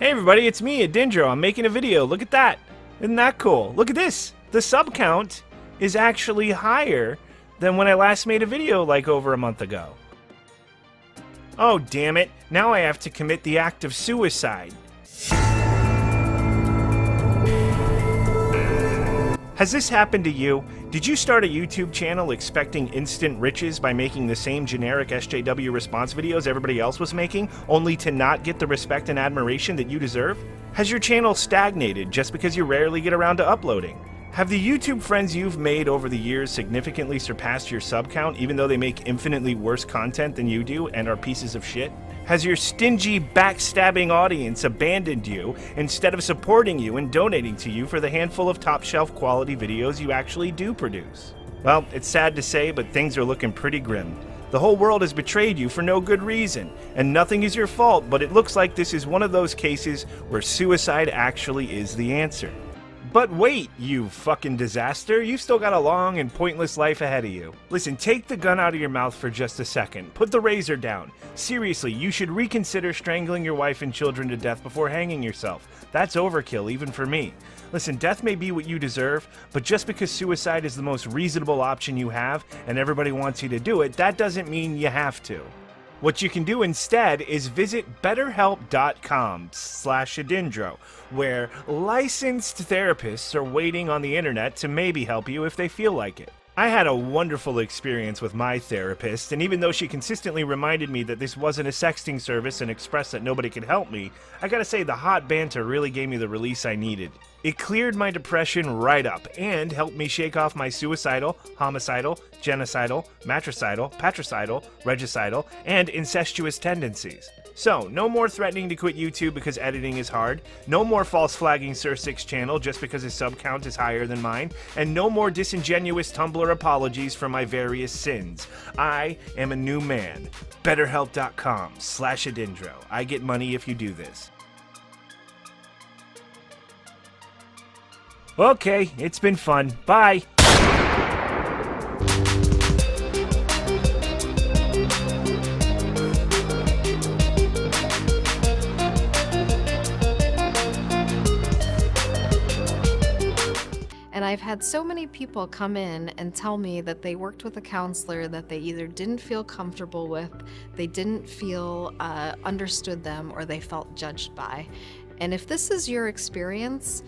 Hey everybody, it's me, Adindro. I'm making a video. Look at that. Isn't that cool? Look at this. The sub count is actually higher than when I last made a video like over a month ago. Oh, damn it. Now I have to commit the act of suicide. Has this happened to you? Did you start a YouTube channel expecting instant riches by making the same generic SJW response videos everybody else was making, only to not get the respect and admiration that you deserve? Has your channel stagnated just because you rarely get around to uploading? Have the YouTube friends you've made over the years significantly surpassed your sub count even though they make infinitely worse content than you do and are pieces of shit? Has your stingy, backstabbing audience abandoned you instead of supporting you and donating to you for the handful of top-shelf quality videos you actually do produce? Well, it's sad to say, but things are looking pretty grim. The whole world has betrayed you for no good reason, and nothing is your fault, but it looks like this is one of those cases where suicide actually is the answer. But wait, you fucking disaster, you've still got a long and pointless life ahead of you. Listen, take the gun out of your mouth for just a second. Put the razor down. Seriously, you should reconsider strangling your wife and children to death before hanging yourself. That's overkill, even for me. Listen, death may be what you deserve, but just because suicide is the most reasonable option you have and everybody wants you to do it, that doesn't mean you have to. What you can do instead is visit betterhelp.com/Adindro, where licensed therapists are waiting on the internet to maybe help you if they feel like it. I had a wonderful experience with my therapist, and even though she consistently reminded me that this wasn't a sexting service and expressed that nobody could help me, I gotta say the hot banter really gave me the release I needed. It cleared my depression right up and helped me shake off my suicidal, homicidal, genocidal, matricidal, patricidal, regicidal, and incestuous tendencies. So, no more threatening to quit YouTube because editing is hard, no more false flagging Sir6 channel just because his sub count is higher than mine, and no more disingenuous Tumblr apologies for my various sins. I am a new man. BetterHelp.com/Adindro. I get money if you do this. Okay, it's been fun. Bye! And I've had so many people come in and tell me that they worked with a counselor that they either didn't feel comfortable with, they didn't feel understood them, or they felt judged by. And if this is your experience,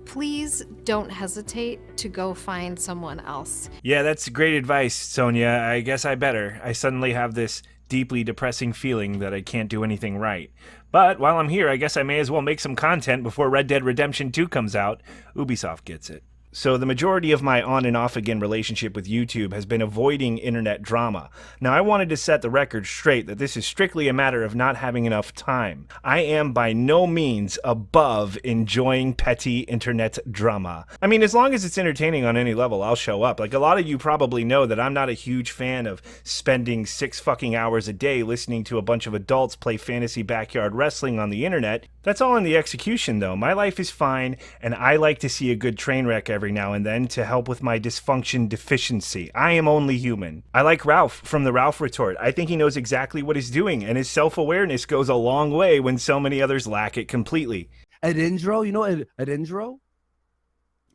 please don't hesitate to go find someone else. Yeah, that's great advice, Sonia. I guess I better. I suddenly have this deeply depressing feeling that I can't do anything right. But while I'm here, I guess I may as well make some content before Red Dead Redemption 2 comes out. Ubisoft gets it. So the majority of my on and off again relationship with YouTube has been avoiding internet drama. Now I wanted to set the record straight that this is strictly a matter of not having enough time. I am by no means above enjoying petty internet drama. I mean, as long as it's entertaining on any level, I'll show up. Like a lot of you probably know that I'm not a huge fan of spending 6 fucking hours a day listening to a bunch of adults play fantasy backyard wrestling on the internet. That's all in the execution though. My life is fine, and I like to see a good train wreck every now and then to help with my dysfunction deficiency. I am only human. I like Ralph from the Ralph Retort. I think he knows exactly what he's doing, and his self-awareness goes a long way when so many others lack it completely. Adindro, you know Adindro?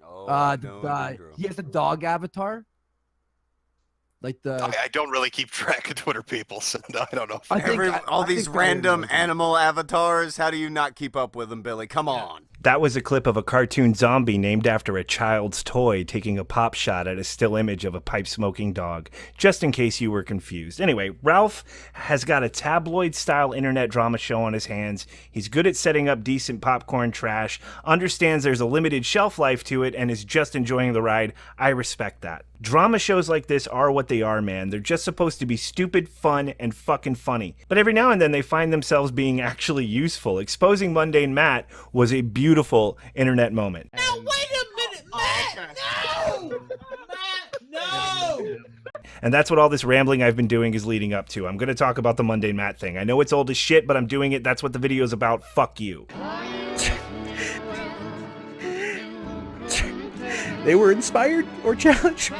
Oh, Adindro. He has a dog avatar. Like the I don't really keep track of Twitter people, so I don't know. If All these random animal avatars. How do you not keep up with them, Billy? Come on. That was a clip of a cartoon zombie named after a child's toy taking a pop shot at a still image of a pipe-smoking dog, just in case you were confused. Anyway, Ralph has got a tabloid-style internet drama show on his hands. He's good at setting up decent popcorn trash, understands there's a limited shelf life to it, and is just enjoying the ride. I respect that. Drama shows like this are what they are, man. They're just supposed to be stupid, fun, and fucking funny. But every now and then they find themselves being actually useful. Exposing Mundane Matt was a beautiful internet moment. Now wait a minute, Matt! No! Matt, no! And that's what all this rambling I've been doing is leading up to. I'm going to talk about the Mundane Matt thing. I know it's old as shit, but I'm doing it. That's what the video's about. Fuck you. They were inspired or challenged.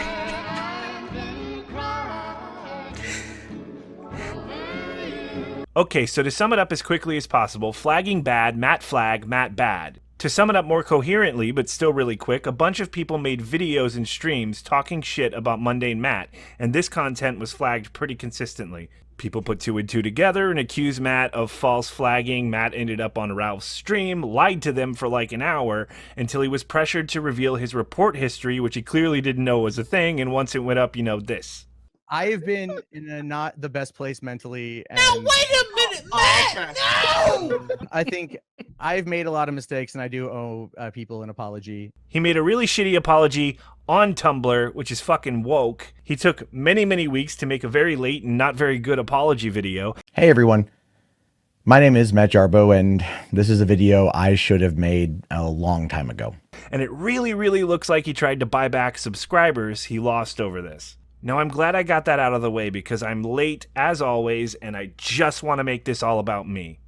Okay, so to sum it up as quickly as possible, flagging bad, Matt flag, Matt bad. To sum it up more coherently, but still really quick, a bunch of people made videos and streams talking shit about Mundane Matt, and this content was flagged pretty consistently. People put 2 and 2 together and accused Matt of false flagging. Matt ended up on Ralph's stream, lied to them for like an hour until he was pressured to reveal his report history, which he clearly didn't know was a thing, and once it went up, this. I have been in a not the best place mentally. And Now wait a minute, Matt! No! I think I've made a lot of mistakes, and I do owe people an apology. He made a really shitty apology on Tumblr, which is fucking woke. He took many, many weeks to make a very late and not very good apology video. Hey everyone, my name is Matt Jarbo, and this is a video I should have made a long time ago. And it really, really looks like he tried to buy back subscribers he lost over this. Now, I'm glad I got that out of the way because I'm late, as always, and I just want to make this all about me.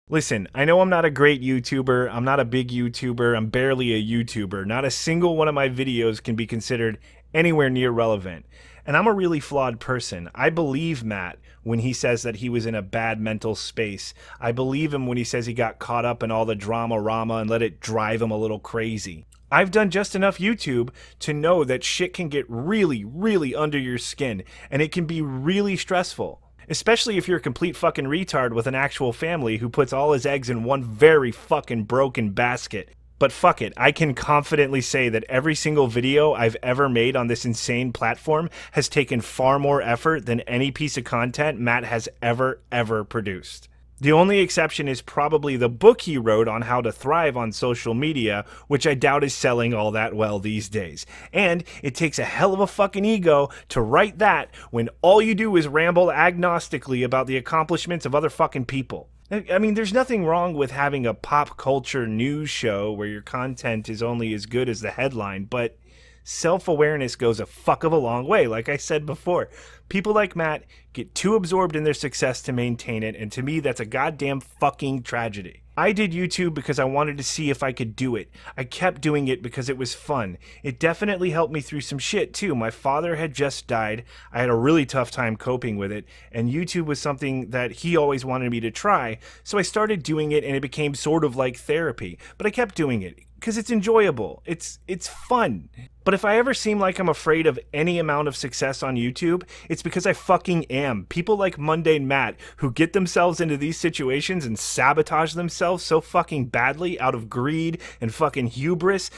Listen, I know I'm not a great YouTuber, I'm not a big YouTuber, I'm barely a YouTuber. Not a single one of my videos can be considered anywhere near relevant. And I'm a really flawed person. I believe Matt when he says that he was in a bad mental space. I believe him when he says he got caught up in all the drama and let it drive him a little crazy. I've done just enough YouTube to know that shit can get really, really under your skin, and it can be really stressful. Especially if you're a complete fucking retard with an actual family who puts all his eggs in one very fucking broken basket. But fuck it, I can confidently say that every single video I've ever made on this insane platform has taken far more effort than any piece of content Matt has ever produced. The only exception is probably the book he wrote on how to thrive on social media, which I doubt is selling all that well these days. And it takes a hell of a fucking ego to write that when all you do is ramble agnostically about the accomplishments of other fucking people. I mean, there's nothing wrong with having a pop culture news show where your content is only as good as the headline, but self-awareness goes a fuck of a long way, like I said before. People like Matt get too absorbed in their success to maintain it, and to me, that's a goddamn fucking tragedy. I did YouTube because I wanted to see if I could do it. I kept doing it because it was fun. It definitely helped me through some shit, too. My father had just died. I had a really tough time coping with it, and YouTube was something that he always wanted me to try, so I started doing it, and it became sort of like therapy. But I kept doing it because it's enjoyable. It's fun. But if I ever seem like I'm afraid of any amount of success on YouTube, it's because I fucking am. People like Mundane Matt, who get themselves into these situations and sabotage themselves so fucking badly out of greed and fucking hubris.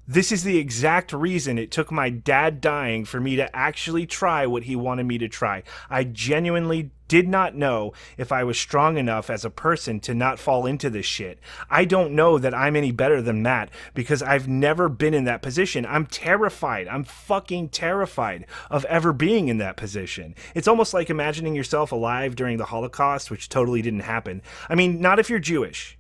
This is the exact reason it took my dad dying for me to actually try what he wanted me to try. I genuinely did not know if I was strong enough as a person to not fall into this shit. I don't know that I'm any better than Matt because I've never been in that position. I'm terrified. I'm fucking terrified of ever being in that position. It's almost like imagining yourself alive during the Holocaust, which totally didn't happen. I mean, not if you're Jewish.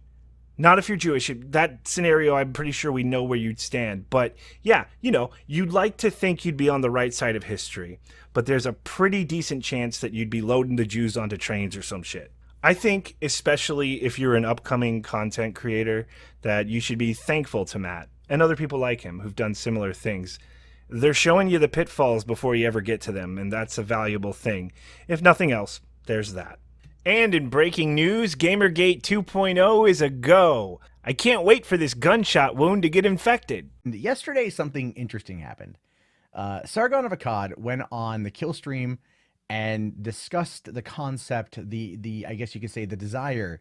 Not if you're Jewish. That scenario, I'm pretty sure we know where you'd stand. But yeah, you'd like to think you'd be on the right side of history. But there's a pretty decent chance that you'd be loading the Jews onto trains or some shit. I think, especially if you're an upcoming content creator, that you should be thankful to Matt and other people like him who've done similar things. They're showing you the pitfalls before you ever get to them, and that's a valuable thing. If nothing else, there's that. And in breaking news, Gamergate 2.0 is a go. I can't wait for this gunshot wound to get infected. Yesterday, something interesting happened. Sargon of Akkad went on the kill stream and discussed the concept, I guess you could say the desire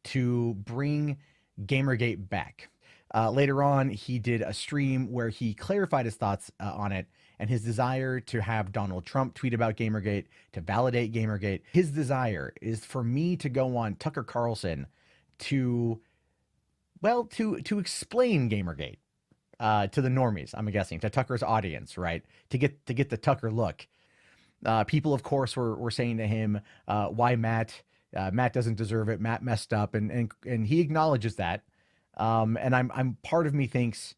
to bring Gamergate back. Later on, he did a stream where he clarified his thoughts on it and his desire to have Donald Trump tweet about Gamergate, to validate Gamergate. His desire is for me to go on Tucker Carlson to explain Gamergate to the normies, I'm guessing, to Tucker's audience, right? To get the Tucker look. People, of course, were saying to him, why Matt? Matt doesn't deserve it. Matt messed up, and he acknowledges that. And I'm part of me thinks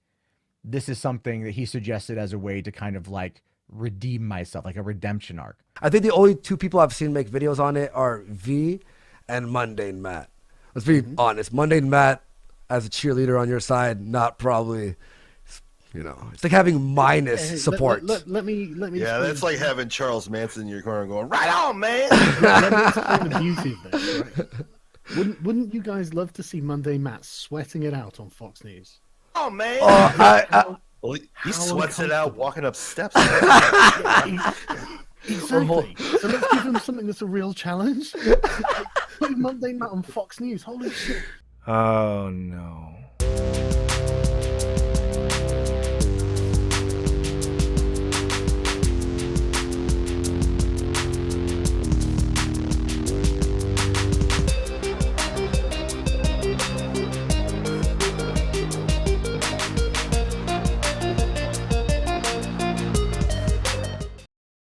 this is something that he suggested as a way to kind of like redeem myself, like a redemption arc. I think the only two people I've seen make videos on it are V and Mundane Matt. Let's be honest. Mundane Matt, as a cheerleader on your side, not probably You know, it's like having minus support. Let me. Yeah, that's like having Charles Manson in your corner going, right on, man. Let me explain the beauty of this. Right? Wouldn't you guys love to see Monday Matt sweating it out on Fox News? Oh, man. Well, he How sweats it out walking up steps. Exactly. So let's give him something that's a real challenge. Put Monday Matt on Fox News. Holy shit. Oh no.